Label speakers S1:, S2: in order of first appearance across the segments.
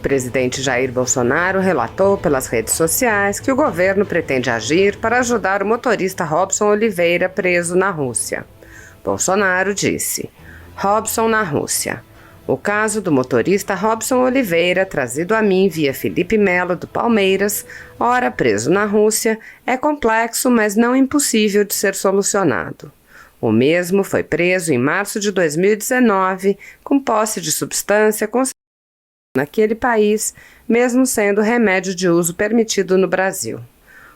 S1: presidente Jair Bolsonaro relatou pelas redes sociais que o governo pretende agir para ajudar o motorista Robson Oliveira preso na Rússia. Bolsonaro disse: Robson na Rússia. O caso do motorista Robson Oliveira, trazido a mim via Felipe Melo do Palmeiras, ora preso na Rússia, é complexo, mas não impossível de ser solucionado. O mesmo foi preso em março de 2019, com posse de substância considerada naquele país, mesmo sendo remédio de uso permitido no Brasil.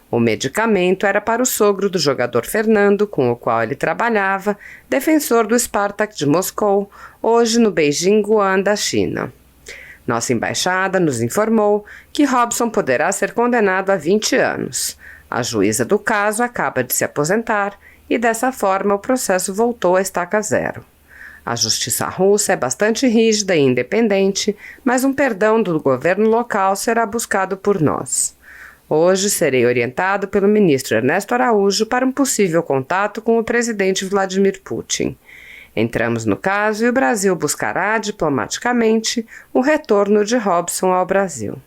S1: O medicamento era para o sogro do jogador Fernando, com o qual ele trabalhava, defensor do Spartak de Moscou, hoje no Beijing Guan da China. Nossa embaixada nos informou que Robson poderá ser condenado a 20 anos. A juíza do caso acaba de se aposentar e, dessa forma, o processo voltou à estaca zero. A justiça russa é bastante rígida e independente, mas um perdão do governo local será buscado por nós. Hoje serei orientado pelo ministro Ernesto Araújo para um possível contato com o presidente Vladimir Putin. Entramos no caso e o Brasil buscará diplomaticamente o retorno de Robson ao Brasil.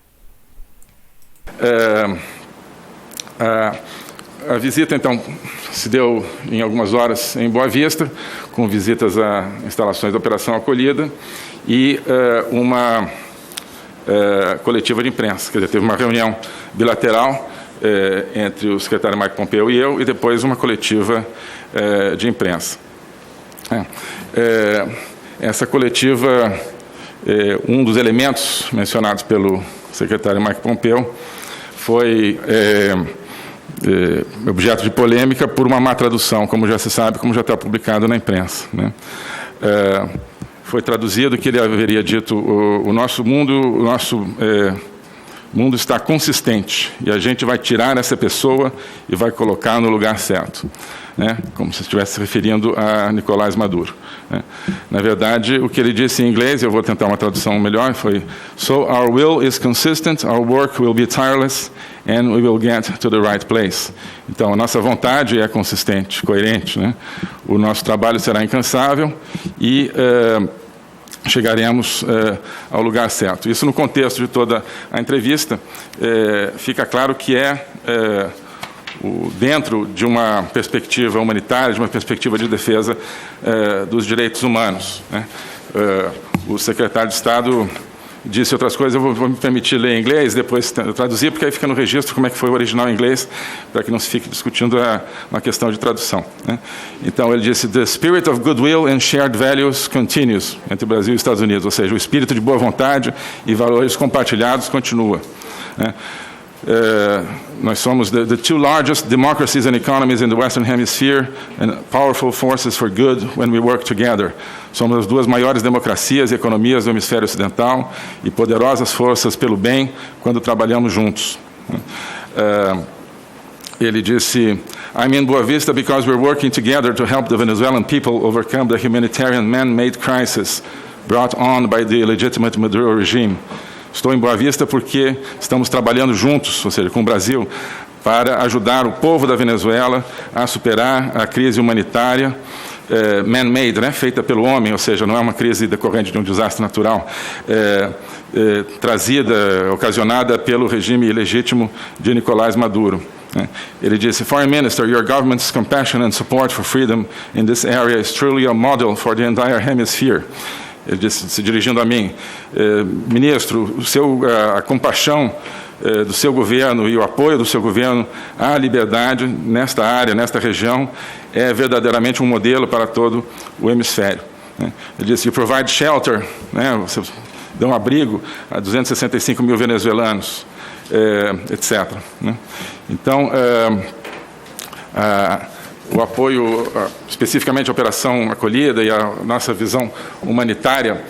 S2: A visita, então, se deu em algumas horas em Boa Vista, com visitas a instalações da Operação Acolhida e uma coletiva de imprensa. Quer dizer, teve uma reunião bilateral entre o secretário Mike Pompeo e eu, e depois uma coletiva de imprensa. Essa coletiva, um dos elementos mencionados pelo secretário Mike Pompeo foi objeto de polêmica por uma má tradução, como já se sabe, como já está publicado na imprensa, né? Foi traduzido que ele haveria dito: o nosso mundo está consistente e a gente vai tirar essa pessoa e vai colocar no lugar certo, né? Como se estivesse se referindo a Nicolás Maduro, né? Na verdade, o que ele disse em inglês, eu vou tentar uma tradução melhor, foi: So our will is consistent, our work will be tireless, and we will get to the right place. Então, a nossa vontade é consistente, coerente, né? O nosso trabalho será incansável e chegaremos ao lugar certo. Isso, no contexto de toda a entrevista, fica claro que dentro de uma perspectiva humanitária, de uma perspectiva de defesa dos direitos humanos, né? O secretário de Estado disse outras coisas, eu vou me permitir ler em inglês, depois traduzir, porque aí fica no registro como é que foi o original em inglês, para que não se fique discutindo uma questão de tradução, né? Então, ele disse: The spirit of goodwill and shared values continues, entre o Brasil e os Estados Unidos, ou seja, o espírito de boa vontade e valores compartilhados continua, né? Nós somos the two largest democracies and economies in the Western Hemisphere and powerful forces for good when we work together. Somos as duas maiores democracias e economias do hemisfério ocidental e poderosas forças pelo bem quando trabalhamos juntos. Ele disse: I'm in Boa Vista because we're working together to help the Venezuelan people overcome the humanitarian man-made crisis brought on by the illegitimate Maduro regime. Estou em Boa Vista porque estamos trabalhando juntos, ou seja, com o Brasil, para ajudar o povo da Venezuela a superar a crise humanitária man-made, né, feita pelo homem, ou seja, não é uma crise decorrente de um desastre natural, ocasionada pelo regime ilegítimo de Nicolás Maduro. Ele disse: Foreign Minister, your government's compassion and support for freedom in this area is truly a model for the entire hemisphere. Ele disse, se dirigindo a mim: ministro, a compaixão do seu governo e o apoio do seu governo à liberdade nesta área, nesta região, é verdadeiramente um modelo para todo o hemisfério, né? Ele disse: you provide shelter, né? Você dá um abrigo a 265 mil venezuelanos, etc., né? Então, o apoio, especificamente à Operação Acolhida e a nossa visão humanitária,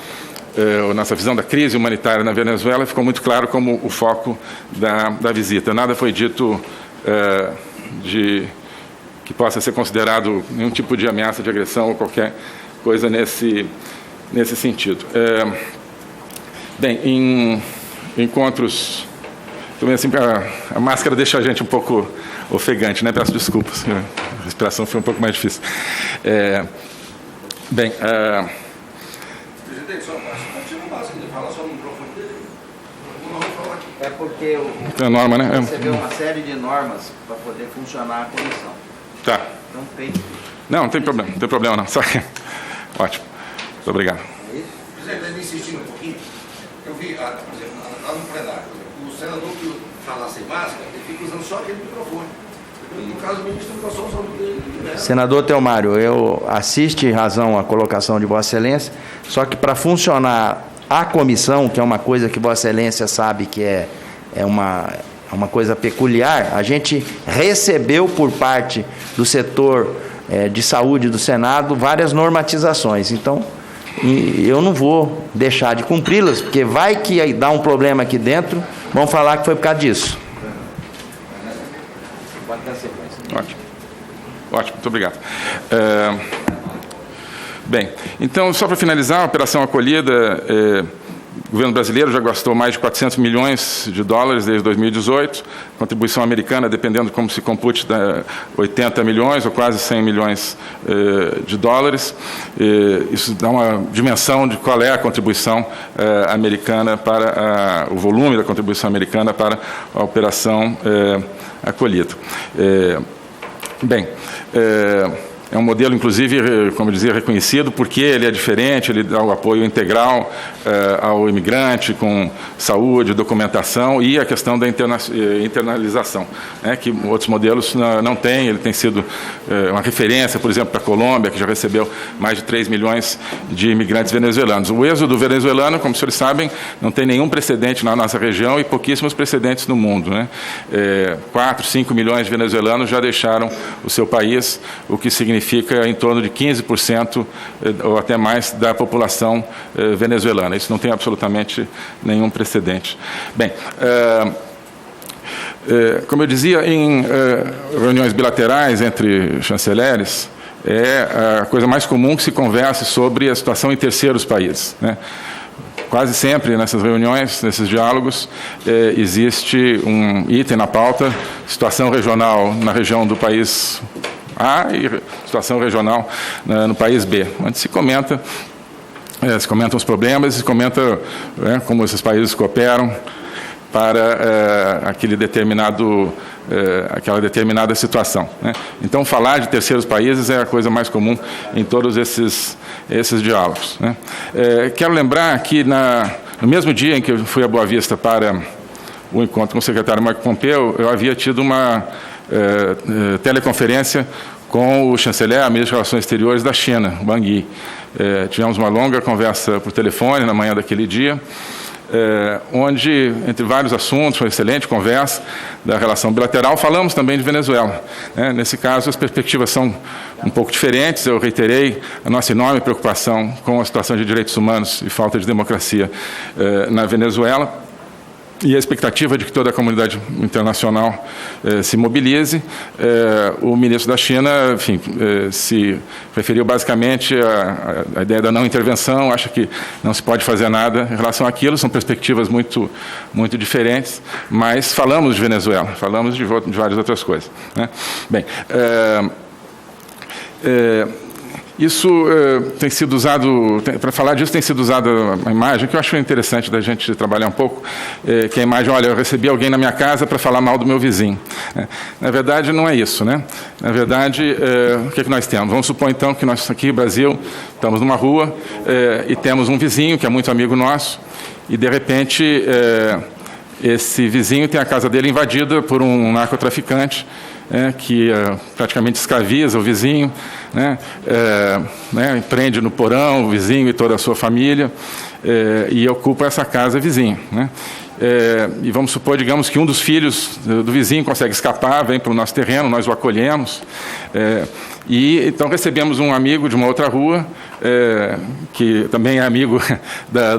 S2: a nossa visão da crise humanitária na Venezuela, ficou muito claro como o foco da visita. Nada foi dito que possa ser considerado nenhum tipo de ameaça de agressão ou qualquer coisa nesse sentido. Bem, em encontros... Também, assim, a máscara deixa a gente um pouco ofegante, né? Peço desculpas, a respiração foi um pouco mais difícil.
S3: Presidente, só tira a máscara, ele fala só no microfone dele. É porque
S2: tem a norma, né?
S3: recebeu uma série de normas para poder funcionar a comissão.
S2: Tá.
S3: Então tem.
S2: Não tem problema não. Só que... Ótimo. Muito obrigado.
S4: Presidente, me insistindo um pouquinho, eu vi, por exemplo, lá no plenário, o senador que fala sem máscara, ele fica usando só aquele microfone. No caso, o ministro não passou usando dele. Né?
S3: Senador Telmário, eu assiste razão à colocação de Vossa Excelência, só que para funcionar a comissão, que é uma coisa que Vossa Excelência sabe que é uma coisa peculiar, a gente recebeu por parte do setor de saúde do Senado várias normatizações. Então, eu não vou deixar de cumpri-las, porque vai que dá um problema aqui dentro, vão falar que foi por causa disso.
S2: Ótimo, muito obrigado. Bem, então, só para finalizar, a Operação Acolhida, o governo brasileiro já gastou mais de 400 milhões de dólares desde 2018, contribuição americana, dependendo de como se compute, 80 milhões ou quase 100 milhões de dólares. Isso dá uma dimensão de qual é a contribuição americana para o volume da contribuição americana para a Operação Acolhida. Bem, é um modelo, inclusive, como eu dizia, reconhecido, porque ele é diferente, ele dá o apoio integral ao imigrante, com saúde, documentação e a questão da internalização, né, que outros modelos não têm. Ele tem sido uma referência, por exemplo, para a Colômbia, que já recebeu mais de 3 milhões de imigrantes venezuelanos. O êxodo venezuelano, como os senhores sabem, não tem nenhum precedente na nossa região e pouquíssimos precedentes no mundo, né? 4, 5 milhões de venezuelanos já deixaram o seu país, o que significa em torno de 15% ou até mais da população venezuelana. Isso não tem absolutamente nenhum precedente. Bem, como eu dizia, em reuniões bilaterais entre chanceleres, é a coisa mais comum que se converse sobre a situação em terceiros países, né? Quase sempre nessas reuniões, nesses diálogos, existe um item na pauta, situação regional na região do país A e situação regional no país B, onde se comentam os problemas, se comenta como esses países cooperam para aquela determinada situação, né? Então, falar de terceiros países é a coisa mais comum em todos esses diálogos, né? Quero lembrar que no mesmo dia em que eu fui a Boa Vista para o encontro com o secretário Marco Pompeu, eu havia tido uma teleconferência com o chanceler, a ministra de Relações Exteriores da China, Wang Yi. Tivemos uma longa conversa por telefone na manhã daquele dia, onde, entre vários assuntos, uma excelente conversa da relação bilateral, falamos também de Venezuela, né? Nesse caso, as perspectivas são um pouco diferentes. Eu reiterei a nossa enorme preocupação com a situação de direitos humanos e falta de democracia na Venezuela, e a expectativa de que toda a comunidade internacional se mobilize. O ministro da China, enfim, se referiu basicamente à ideia da não intervenção, acha que não se pode fazer nada em relação àquilo, são perspectivas muito, muito diferentes, mas falamos de Venezuela, falamos de várias outras coisas, né? Bem, isso tem sido usado, para falar disso tem sido usada a imagem, que eu acho interessante da gente trabalhar um pouco, que é a imagem, olha, eu recebi alguém na minha casa para falar mal do meu vizinho. Na verdade, não é isso, né? Na verdade, o que é que nós temos? Vamos supor, então, que nós aqui no Brasil estamos numa rua e temos um vizinho que é muito amigo nosso e, de repente, esse vizinho tem a casa dele invadida por um narcotraficante, que praticamente escraviza o vizinho, prende no porão o vizinho e toda a sua família, e ocupa essa casa vizinha, né? E vamos supor, digamos, que um dos filhos do vizinho consegue escapar, vem para o nosso terreno, nós o acolhemos, e então recebemos um amigo de uma outra rua, que também é amigo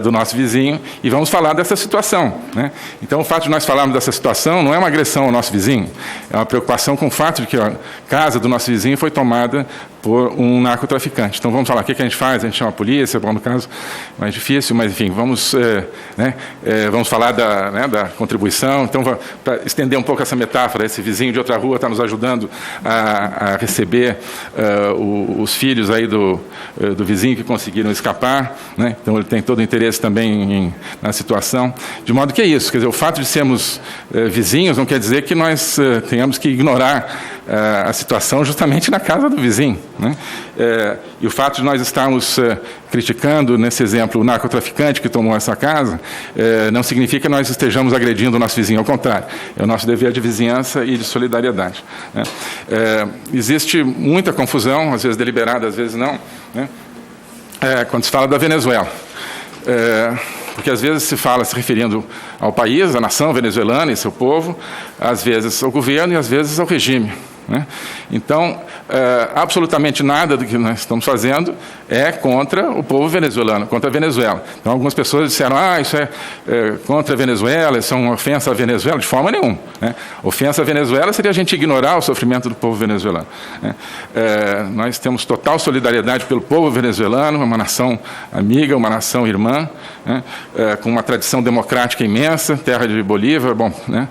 S2: do nosso vizinho, e vamos falar dessa situação, né? Então, o fato de nós falarmos dessa situação não é uma agressão ao nosso vizinho, é uma preocupação com o fato de que a casa do nosso vizinho foi tomada por um narcotraficante. Então, vamos falar, o que a gente faz? A gente chama a polícia, bom, no caso, mais difícil, mas, enfim, vamos falar da contribuição. Então, para estender um pouco essa metáfora, esse vizinho de outra rua está nos ajudando a receber os filhos aí do vizinho que conseguiram escapar, né? Então ele tem todo o interesse também na situação, de modo que é isso, quer dizer, o fato de sermos vizinhos não quer dizer que nós tenhamos que ignorar a situação justamente na casa do vizinho, né? E o fato de nós estarmos criticando, nesse exemplo, o narcotraficante que tomou essa casa, não significa que nós estejamos agredindo o nosso vizinho, ao contrário, é o nosso dever de vizinhança e de solidariedade, né? Existe muita confusão, às vezes deliberada, às vezes não, né? Quando se fala da Venezuela. Porque às vezes se fala se referindo ao país, à nação venezuelana e seu povo, às vezes ao governo e às vezes ao regime, né? Então, absolutamente nada do que nós estamos fazendo é contra o povo venezuelano, contra a Venezuela. Então, algumas pessoas disseram, isso é contra a Venezuela, isso é uma ofensa à Venezuela, de forma nenhuma, né? Ofensa à Venezuela seria a gente ignorar o sofrimento do povo venezuelano, né? Nós temos total solidariedade pelo povo venezuelano, uma nação amiga, uma nação irmã, né? Com uma tradição democrática imensa, terra de Bolívar, bom, né?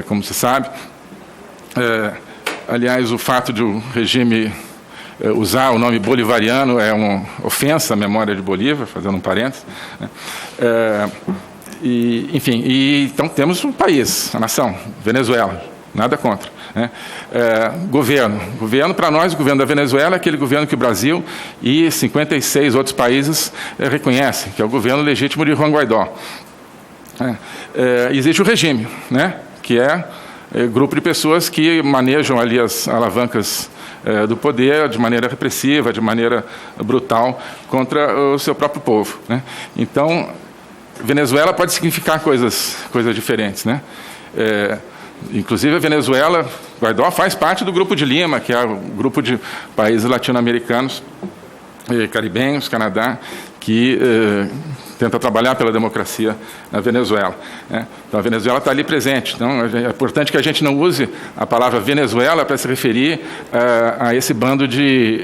S2: Como se sabe. Aliás, o fato de o regime usar o nome bolivariano é uma ofensa à memória de Bolívar, fazendo um parênteses, né? Enfim, então temos um país, a nação, Venezuela, nada contra, né? Governo para nós, o governo da Venezuela é aquele governo que o Brasil e 56 outros países reconhecem, que é o governo legítimo de Juan Guaidó. Existe o regime, né? Que é grupo de pessoas que manejam ali as alavancas do poder de maneira repressiva, de maneira brutal contra o seu próprio povo, né? Então, Venezuela pode significar coisas diferentes, né? Inclusive a Venezuela, Guaidó faz parte do Grupo de Lima, que é o grupo de países latino-americanos, caribenhos, Canadá, que tenta trabalhar pela democracia na Venezuela, né? Então, a Venezuela está ali presente. Então, é importante que a gente não use a palavra Venezuela para se referir a esse bando de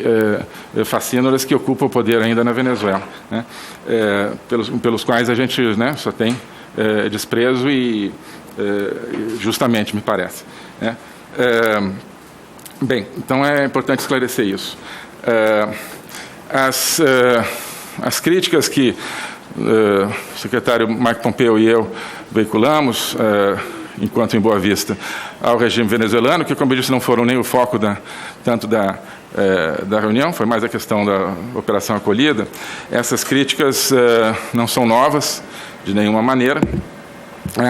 S2: facínoras que ocupam o poder ainda na Venezuela, né? Pelos quais a gente, né, só tem desprezo e justamente, me parece, né? Bem, então é importante esclarecer isso. As críticas que o secretário Mike Pompeo e eu veiculamos, enquanto em Boa Vista, ao regime venezuelano, que, como eu disse, não foram nem o foco tanto da reunião, foi mais a questão da Operação Acolhida. Essas críticas não são novas, de nenhuma maneira.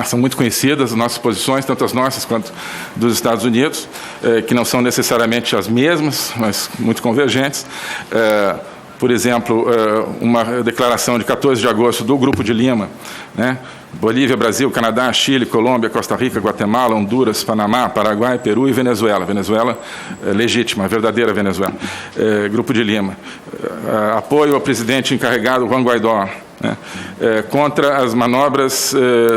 S2: São muito conhecidas as nossas posições, tanto as nossas quanto dos Estados Unidos, que não são necessariamente as mesmas, mas muito convergentes. Por exemplo, uma declaração de 14 de agosto do Grupo de Lima, né? Bolívia, Brasil, Canadá, Chile, Colômbia, Costa Rica, Guatemala, Honduras, Panamá, Paraguai, Peru e Venezuela. Venezuela legítima, a verdadeira Venezuela. Grupo de Lima. Apoio ao presidente encarregado Juan Guaidó, né? Contra as manobras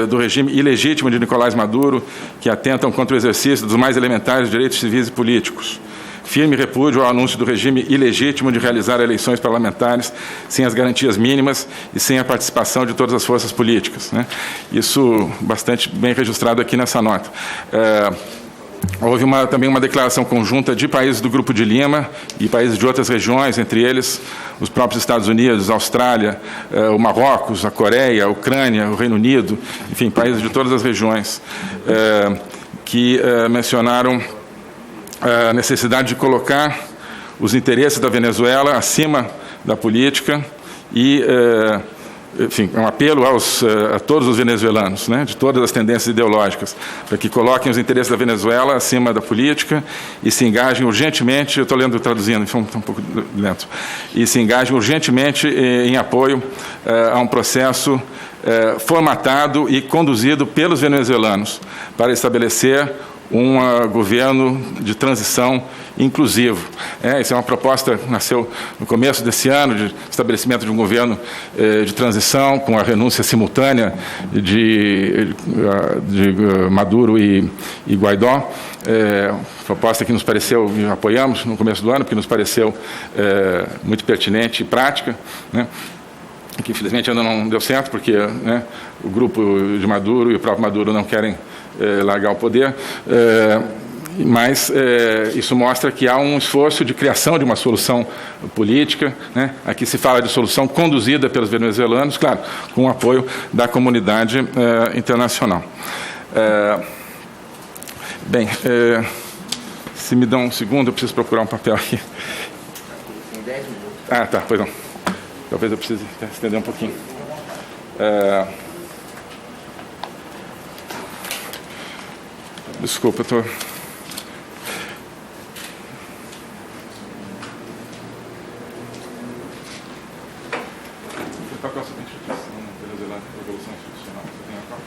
S2: do regime ilegítimo de Nicolás Maduro, que atentam contra o exercício dos mais elementares direitos civis e políticos. Firme repúdio ao anúncio do regime ilegítimo de realizar eleições parlamentares sem as garantias mínimas e sem a participação de todas as forças políticas, né? Isso bastante bem registrado aqui nessa nota. Houve também uma declaração conjunta de países do Grupo de Lima e países de outras regiões, entre eles os próprios Estados Unidos, a Austrália, o Marrocos, a Coreia, a Ucrânia, o Reino Unido, enfim, países de todas as regiões, que mencionaram a necessidade de colocar os interesses da Venezuela acima da política e, enfim, um apelo a todos os venezuelanos, né, de todas as tendências ideológicas, para que coloquem os interesses da Venezuela acima da política e se engajem urgentemente, eu estou traduzindo, então está um pouco lento, e se engajem urgentemente em apoio a um processo formatado e conduzido pelos venezuelanos para estabelecer um governo de transição inclusivo. Essa é uma proposta que nasceu no começo desse ano, de estabelecimento de um governo de transição, com a renúncia simultânea de Maduro e Guaidó. Proposta que nos pareceu, apoiamos no começo do ano, porque nos pareceu muito pertinente e prática, né? Que infelizmente ainda não deu certo, porque, né, o grupo de Maduro e o próprio Maduro não querem largar o poder. Mas isso mostra que há um esforço de criação de uma solução política, né? Aqui se fala de solução conduzida pelos venezuelanos, claro, com o apoio da comunidade internacional. Bem, se me dão um segundo, eu preciso procurar um papel aqui.
S3: Tem 10 minutos.
S2: Ah, tá, pois não. Talvez eu precise estender um pouquinho. Desculpa, eu estou... Qual é a seguinte instituição venezuelana, Revolução Institucional? Você tem a qual?